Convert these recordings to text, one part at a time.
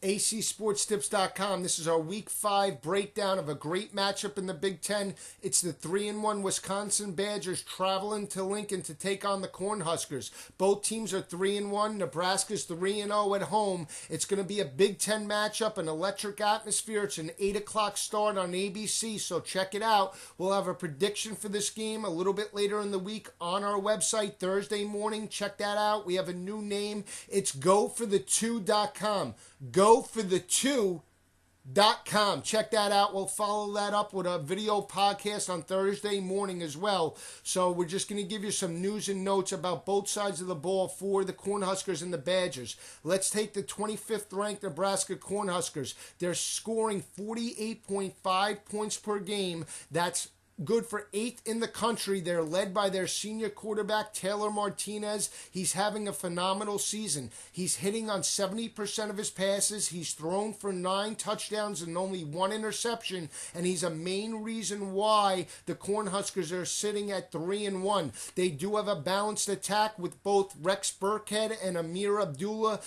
acsportstips.com. This is our Week 5 breakdown of a great matchup in the Big Ten. It's the 3-1 Wisconsin Badgers traveling to Lincoln to take on the Cornhuskers. Both teams are 3-1. Nebraska's 3-0 at home. It's going to be a Big Ten matchup, an electric atmosphere. It's an 8 o'clock start on ABC, so check it out. We'll have a prediction for this game a little bit later in the week on our website Thursday morning. Check that out. We have a new name. It's goforthe2.com. Goforthe2.com. Check that out. We'll follow that up with a video podcast on Thursday morning as well. So we're just going to give you some news and notes about both sides of the ball for the Cornhuskers and the Badgers. Let's take the 25th ranked Nebraska Cornhuskers. They're scoring 48.5 points per game. That's good for 8th in the country. They're led by their senior quarterback, Taylor Martinez. He's having a phenomenal season. He's hitting on 70% of his passes. He's thrown for 9 touchdowns and only 1 interception, and he's a main reason why the Cornhuskers are sitting at 3-1. They do have a balanced attack with both Rex Burkhead and Amir Abdullah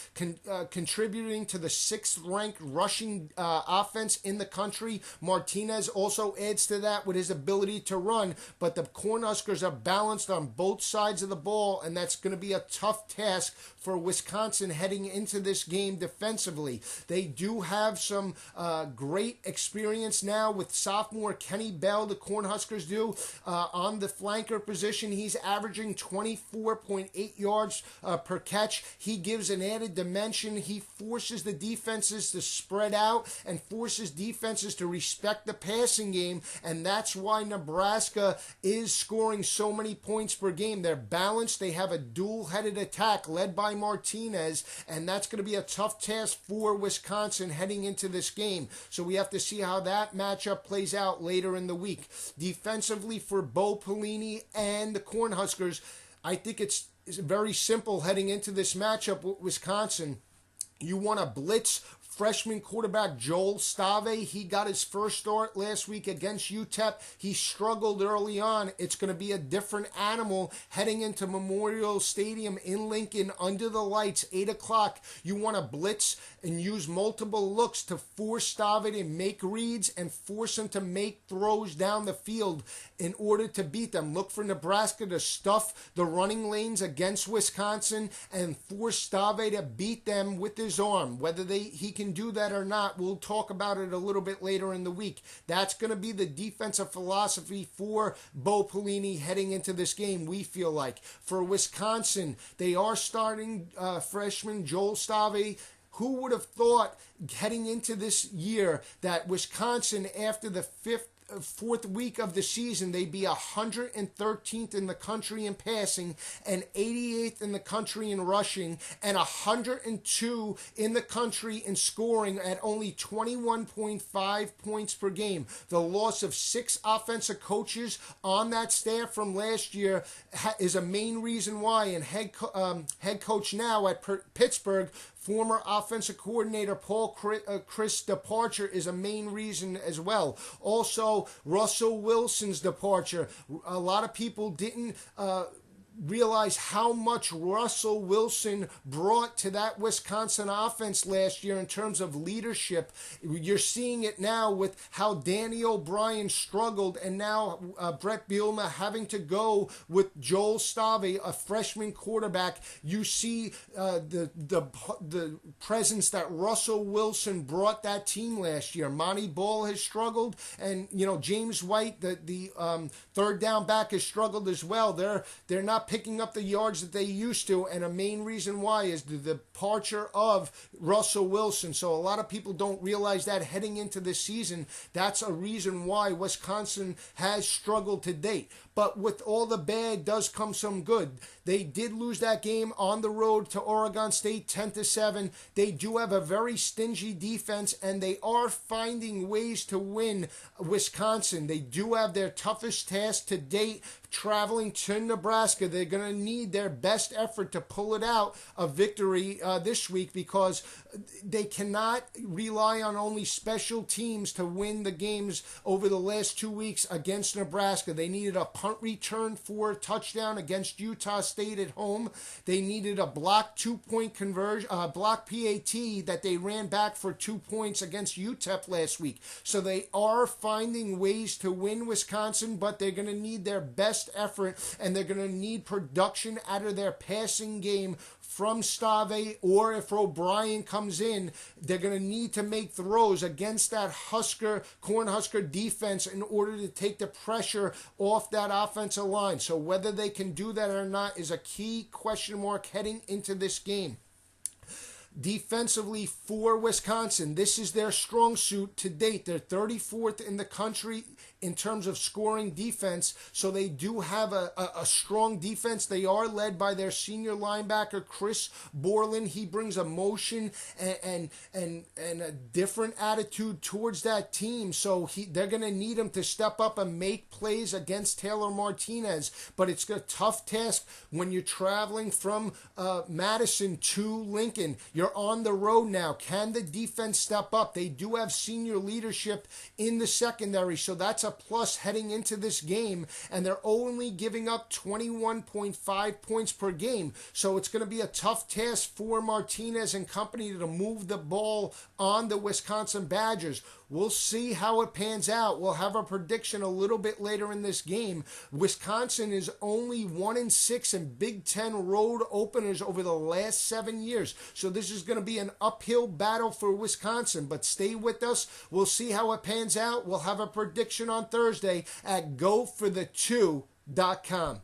contributing to the 6th ranked rushing offense in the country. Martinez also adds to that with his ability to run, but the Cornhuskers are balanced on both sides of the ball, and that's going to be a tough task for Wisconsin heading into this game defensively. They do have some great experience now with sophomore Kenny Bell. The Cornhuskers do on the flanker position. He's averaging 24.8 yards per catch. He gives an added dimension. He forces the defenses to spread out and forces defenses to respect the passing game, and that's why Nebraska is scoring so many points per game. They're balanced. They have a dual-headed attack led by Martinez, and that's going to be a tough task for Wisconsin heading into this game. So we have to see how that matchup plays out later in the week. Defensively for Bo Pelini and the Cornhuskers, I think it's very simple heading into this matchup with Wisconsin. You want to blitz freshman quarterback Joel Stave. He got his first start last week against UTEP. He struggled early on. It's going to be a different animal heading into Memorial Stadium in Lincoln under the lights, 8 o'clock. You want to blitz and use multiple looks to force Stave to make reads and force him to make throws down the field in order to beat them. Look for Nebraska to stuff the running lanes against Wisconsin and force Stave to beat them with his arm. Whether he can do that or not, we'll talk about it a little bit later in the week. That's going to be the defensive philosophy for Bo Pelini heading into this game, we feel like. For Wisconsin, they are starting freshman Joel Stave. Who would have thought heading into this year that Wisconsin, after the fourth week of the season, they'd be 113th in the country in passing and 88th in the country in rushing and 102 in the country in scoring at only 21.5 points per game. The loss of 6 offensive coaches on that staff from last year is a main reason why, and head coach now at Pittsburgh, former offensive coordinator Paul Chryst departure is a main reason as well. Also, Russell Wilson's departure. A lot of people didn't realize how much Russell Wilson brought to that Wisconsin offense last year in terms of leadership. You're seeing it now with how Danny O'Brien struggled, and now Brett Bielema having to go with Joel Stave, a freshman quarterback. You see the presence that Russell Wilson brought that team last year. Monty Ball has struggled, and James White, the third down back, has struggled as well. They're not picking up the yards that they used to, and a main reason why is the departure of Russell Wilson. So a lot of people don't realize that heading into this season, that's a reason why Wisconsin has struggled to date. But with all the bad does come some good. They did lose that game on the road to Oregon State 10-7. They do have a very stingy defense, and they are finding ways to win Wisconsin. They do have their toughest task to date traveling to Nebraska. They're going to need their best effort to pull it out a victory this week, because they cannot rely on only special teams to win the games over the last 2 weeks against Nebraska. They needed a punt return for a touchdown against Utah State at home. They needed a block 2-point conversion, block PAT that they ran back for 2 points against UTEP last week. So they are finding ways to win Wisconsin, but they're going to need their best effort, and they're going to need production out of their passing game from Stave, or if O'Brien comes in, they're going to need to make throws against that Cornhusker defense in order to take the pressure off that offensive line. So whether they can do that or not is a key question mark heading into this game. Defensively for Wisconsin, this is their strong suit to date. They're 34th in the country in terms of scoring defense, so they do have a strong defense. They are led by their senior linebacker, Chris Borland. He brings emotion and a different attitude towards that team, so they're going to need him to step up and make plays against Taylor Martinez. But it's a tough task when you're traveling from Madison to Lincoln. You're on the road now. Can the defense step up? They do have senior leadership in the secondary, so that's a plus heading into this game, and they're only giving up 21.5 points per game. So it's going to be a tough task for Martinez and company to move the ball on the Wisconsin Badgers. We'll see how it pans out. We'll have a prediction a little bit later in this game. Wisconsin is only 1-6 in Big Ten road openers over the last 7 years. So this is going to be an uphill battle for Wisconsin. But stay with us. We'll see how it pans out. We'll have a prediction on Thursday at GoForThe2.com.